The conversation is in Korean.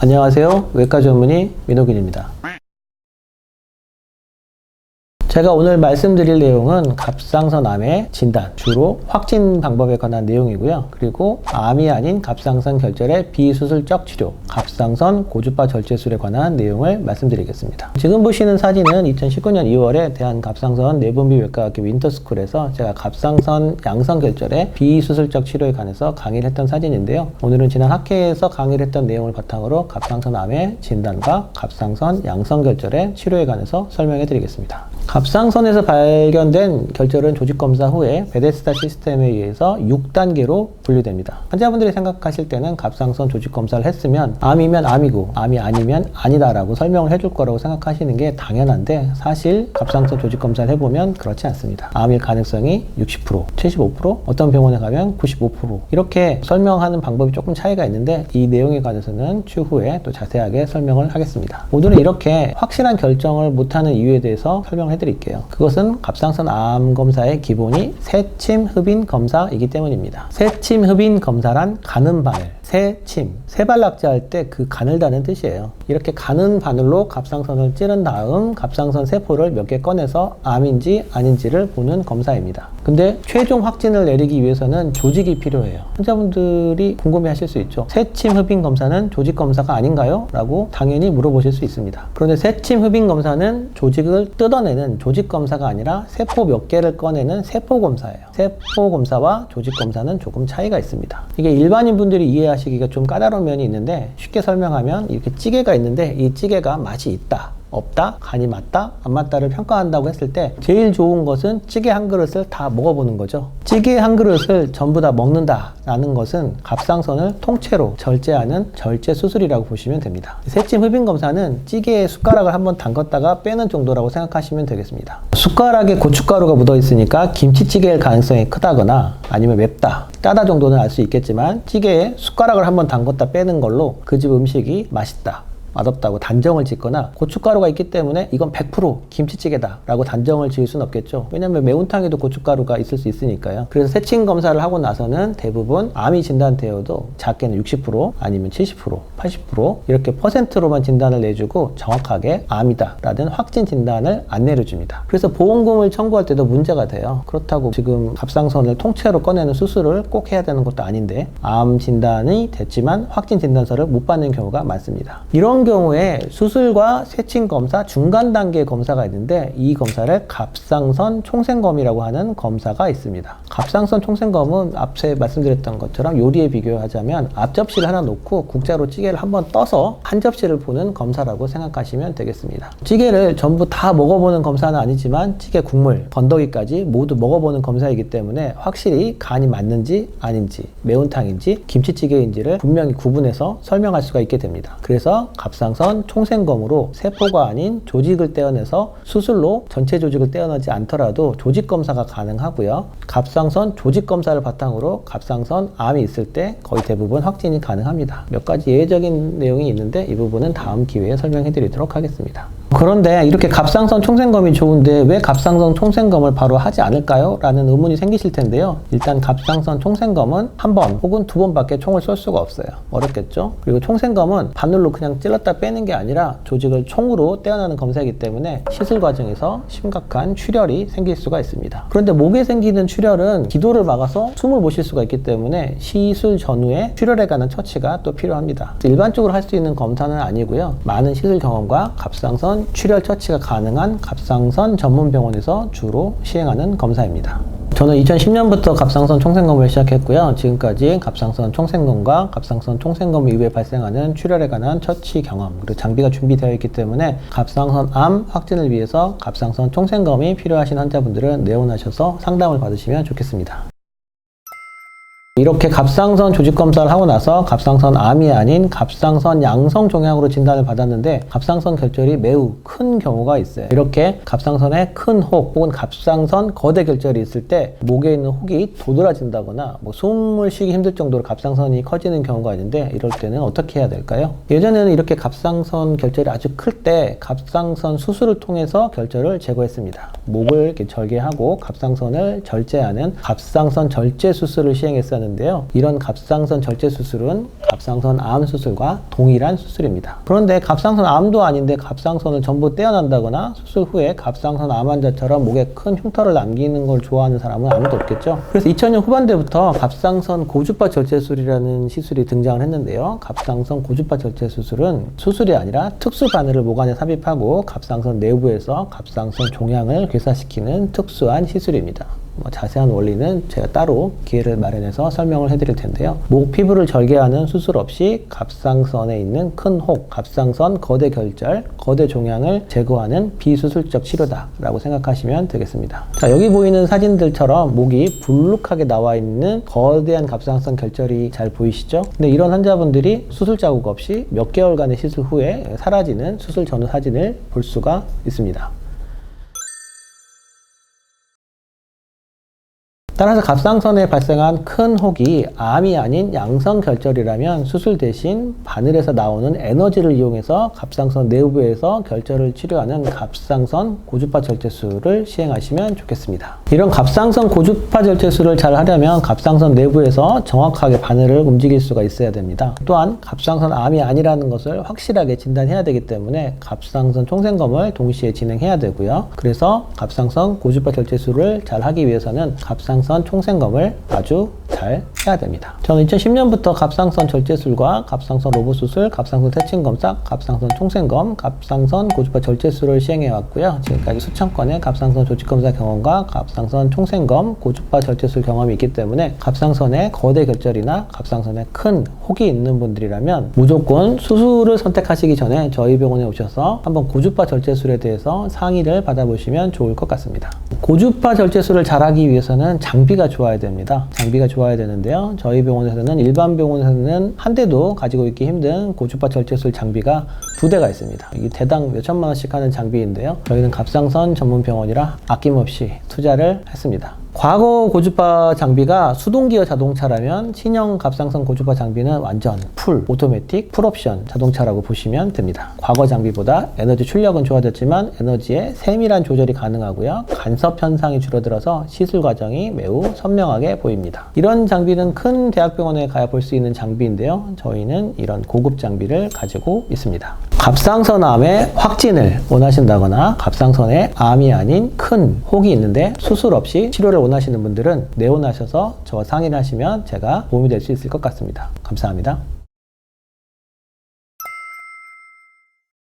안녕하세요. 외과 전문의 민호균입니다. 제가 오늘 말씀드릴 내용은 갑상선암의 진단, 주로 확진 방법에 관한 내용이고요. 그리고 암이 아닌 갑상선 결절의 비수술적 치료, 갑상선 고주파 절제술에 관한 내용을 말씀드리겠습니다. 지금 보시는 사진은 2019년 2월에 대한갑상선 내분비외과학교 윈터스쿨에서 제가 갑상선 양성 결절의 비수술적 치료에 관해서 강의를 했던 사진인데요. 오늘은 지난 학회에서 강의를 했던 내용을 바탕으로 갑상선암의 진단과 갑상선 양성 결절의 치료에 관해서 설명해 드리겠습니다. 갑상선에서 발견된 결절은 조직검사 후에 베데스다 시스템에 의해서 6단계로 분류됩니다. 환자분들이 생각하실 때는 갑상선 조직검사를 했으면 암이면 암이고 암이 아니면 아니다라고 설명을 해줄 거라고 생각하시는 게 당연한데, 사실 갑상선 조직검사를 해보면 그렇지 않습니다. 암일 가능성이 60%, 75%, 어떤 병원에 가면 95% 이렇게 설명하는 방법이 조금 차이가 있는데, 이 내용에 관해서는 추후에 또 자세하게 설명을 하겠습니다. 오늘은 이렇게 확실한 결정을 못하는 이유에 대해서 설명을 해드릴게요. 그것은 갑상선 암 검사의 기본이 세침 흡인 검사이기 때문입니다. 세침 흡인 검사란 가는 바늘, 세침, 세발낙지 할 때 그 가늘다는 뜻이에요. 이렇게 가는 바늘로 갑상선을 찌른 다음 갑상선 세포를 몇 개 꺼내서 암인지 아닌지를 보는 검사입니다. 근데 최종 확진을 내리기 위해서는 조직이 필요해요. 환자분들이 궁금해 하실 수 있죠. 세침 흡인 검사는 조직 검사가 아닌가요? 라고 당연히 물어보실 수 있습니다. 그런데 세침 흡인 검사는 조직을 뜯어내는 조직 검사가 아니라 세포 몇 개를 꺼내는 세포 검사예요. 세포 검사와 조직 검사는 조금 차이가 있습니다. 이게 일반인 분들이 이해하시기가 좀 까다로운 면이 있는데, 쉽게 설명하면 이렇게 찌개가 있는데 이 찌개가 맛이 있다, 없다, 간이 맞다, 안 맞다를 평가한다고 했을 때 제일 좋은 것은 찌개 한 그릇을 다 먹어보는 거죠. 찌개 한 그릇을 전부 다 먹는다 라는 것은 갑상선을 통째로 절제하는 절제 수술이라고 보시면 됩니다. 세침 흡인 검사는 찌개에 숟가락을 한번 담갔다가 빼는 정도라고 생각하시면 되겠습니다. 숟가락에 고춧가루가 묻어 있으니까 김치찌개일 가능성이 크다거나 아니면 맵다, 짜다 정도는 알 수 있겠지만, 찌개에 숟가락을 한번 담갔다 빼는 걸로 그 집 음식이 맛있다, 맛없다고 단정을 짓거나, 고춧가루가 있기 때문에 이건 100% 김치찌개다 라고 단정을 지을 수는 없겠죠. 왜냐면 매운탕에도 고춧가루가 있을 수 있으니까요. 그래서 세침 검사를 하고 나서는 대부분 암이 진단되어도 작게는 60% 아니면 70%, 80% 이렇게 퍼센트로만 진단을 내주고 정확하게 암이다 라는 확진 진단을 안 내려줍니다. 그래서 보험금을 청구할 때도 문제가 돼요. 그렇다고 지금 갑상선을 통째로 꺼내는 수술을 꼭 해야 되는 것도 아닌데, 암 진단이 됐지만 확진 진단서를 못 받는 경우가 많습니다. 이런 경우에 수술과 세침 검사 중간 단계 검사가 있는데, 이 검사를 갑상선 총생검이라고 하는 검사가 있습니다. 갑상선 총생검은 앞서 말씀드렸던 것처럼 요리에 비교하자면 앞접시를 하나 놓고 국자로 찌개를 한번 떠서 한 접시를 보는 검사라고 생각하시면 되겠습니다. 찌개를 전부 다 먹어보는 검사는 아니지만 찌개 국물, 건더기까지 모두 먹어보는 검사이기 때문에 확실히 간이 맞는지 아닌지, 매운탕인지 김치찌개인지를 분명히 구분해서 설명할 수가 있게 됩니다. 그래서 갑상선 총생검으로 세포가 아닌 조직을 떼어내서 수술로 전체 조직을 떼어내지 않더라도 조직 검사가 가능하고요. 갑상선 조직 검사를 바탕으로 갑상선 암이 있을 때 거의 대부분 확진이 가능합니다. 몇 가지 예외적인 내용이 있는데 이 부분은 다음 기회에 설명해 드리도록 하겠습니다. 그런데 이렇게 갑상선 총생검이 좋은데 왜 갑상선 총생검을 바로 하지 않을까요? 라는 의문이 생기실 텐데요. 일단 갑상선 총생검은 한 번 혹은 두 번밖에 총을 쏠 수가 없어요. 어렵겠죠? 그리고 총생검은 바늘로 그냥 찔렀다 빼는 게 아니라 조직을 총으로 떼어내는 검사이기 때문에 시술 과정에서 심각한 출혈이 생길 수가 있습니다. 그런데 목에 생기는 출혈은 기도를 막아서 숨을 못 쉴 수가 있기 때문에 시술 전후에 출혈에 관한 처치가 또 필요합니다. 일반적으로 할 수 있는 검사는 아니고요. 많은 시술 경험과 갑상선 출혈 처치가 가능한 갑상선 전문 병원에서 주로 시행하는 검사입니다. 저는 2010년부터 갑상선 총생검을 시작했고요. 지금까지 갑상선 총생검과 갑상선 총생검 이후에 발생하는 출혈에 관한 처치 경험, 그리고 장비가 준비되어 있기 때문에 갑상선 암 확진을 위해서 갑상선 총생검이 필요하신 환자분들은 내원하셔서 상담을 받으시면 좋겠습니다. 이렇게 갑상선 조직검사를 하고 나서 갑상선 암이 아닌 갑상선 양성 종양으로 진단을 받았는데 갑상선 결절이 매우 큰 경우가 있어요. 이렇게 갑상선에 큰 혹 혹은 갑상선 거대 결절이 있을 때 목에 있는 혹이 도드라진다거나 숨을 쉬기 힘들 정도로 갑상선이 커지는 경우가 있는데, 이럴 때는 어떻게 해야 될까요? 예전에는 이렇게 갑상선 결절이 아주 클 때 갑상선 수술을 통해서 결절을 제거했습니다. 목을 이렇게 절개하고 갑상선을 절제하는 갑상선 절제 수술을 시행했었는데요. 이런 갑상선 절제 수술은 갑상선 암 수술과 동일한 수술입니다. 그런데 갑상선 암도 아닌데 갑상선을 전부 떼어낸다거나 수술 후에 갑상선 암 환자처럼 목에 큰 흉터를 남기는 걸 좋아하는 사람은 아무도 없겠죠. 그래서 2000년 후반대부터 갑상선 고주파 절제 수술이라는 시술이 등장을 했는데요. 갑상선 고주파 절제 수술은 수술이 아니라 특수 바늘을 목안에 삽입하고 갑상선 내부에서 갑상선 종양을 괴사시키는 특수한 시술입니다. 자세한 원리는 제가 따로 기회를 마련해서 설명을 해드릴 텐데요. 목 피부를 절개하는 수술 없이 갑상선에 있는 큰 혹, 갑상선 거대 결절, 거대 종양을 제거하는 비수술적 치료다라고 생각하시면 되겠습니다. 자, 여기 보이는 사진들처럼 목이 불룩하게 나와 있는 거대한 갑상선 결절이 잘 보이시죠? 근데 이런 환자분들이 수술 자국 없이 몇 개월간의 시술 후에 사라지는 수술 전후 사진을 볼 수가 있습니다. 따라서 갑상선에 발생한 큰 혹이 암이 아닌 양성결절이라면 수술 대신 바늘에서 나오는 에너지를 이용해서 갑상선 내부에서 결절을 치료하는 갑상선 고주파 절제술을 시행하시면 좋겠습니다. 이런 갑상선 고주파 절제술을 잘 하려면 갑상선 내부에서 정확하게 바늘을 움직일 수가 있어야 됩니다. 또한 갑상선 암이 아니라는 것을 확실하게 진단해야 되기 때문에 갑상선 총생검을 동시에 진행해야 되고요. 그래서 갑상선 고주파 절제술을 잘 하기 위해서는 갑상선 총생검을 아주 잘 해야 됩니다. 저는 2010년부터 갑상선 절제술과 갑상선 로봇수술, 갑상선 세층검사, 갑상선 총생검, 갑상선 고주파 절제술을 시행해 왔고요. 지금까지 수천 건의 갑상선 조직검사 경험과 갑상선 총생검, 고주파 절제술 경험이 있기 때문에 갑상선에 거대 결절이나 갑상선에 큰 혹이 있는 분들이라면 무조건 수술을 선택하시기 전에 저희 병원에 오셔서 한번 고주파 절제술에 대해서 상의를 받아보시면 좋을 것 같습니다. 고주파 절제술을 잘하기 위해서는 장비가 좋아야 됩니다. 장비가 좋아야 되는데요. 저희 병원에서는 일반 병원에서는 한 대도 가지고 있기 힘든 고주파 절제술 장비가 2대가 있습니다. 이게 대당 몇천만 원씩 하는 장비인데요. 저희는 갑상선 전문 병원이라 아낌없이 투자를 했습니다. 과거 고주파 장비가 수동기어 자동차라면 신형 갑상선 고주파 장비는 완전 풀 오토매틱 풀옵션 자동차라고 보시면 됩니다. 과거 장비보다 에너지 출력은 좋아졌지만 에너지의 세밀한 조절이 가능하고요. 간섭 현상이 줄어들어서 시술 과정이 매우 선명하게 보입니다. 이런 장비는 큰 대학병원에 가야 볼 수 있는 장비인데요. 저희는 이런 고급 장비를 가지고 있습니다. 갑상선 암의 확진을 원하신다거나 갑상선에 암이 아닌 큰 혹이 있는데 수술 없이 치료를 원하시는 분들은 내원하셔서 저와 상의를 하시면 제가 도움이 될 수 있을 것 같습니다. 감사합니다.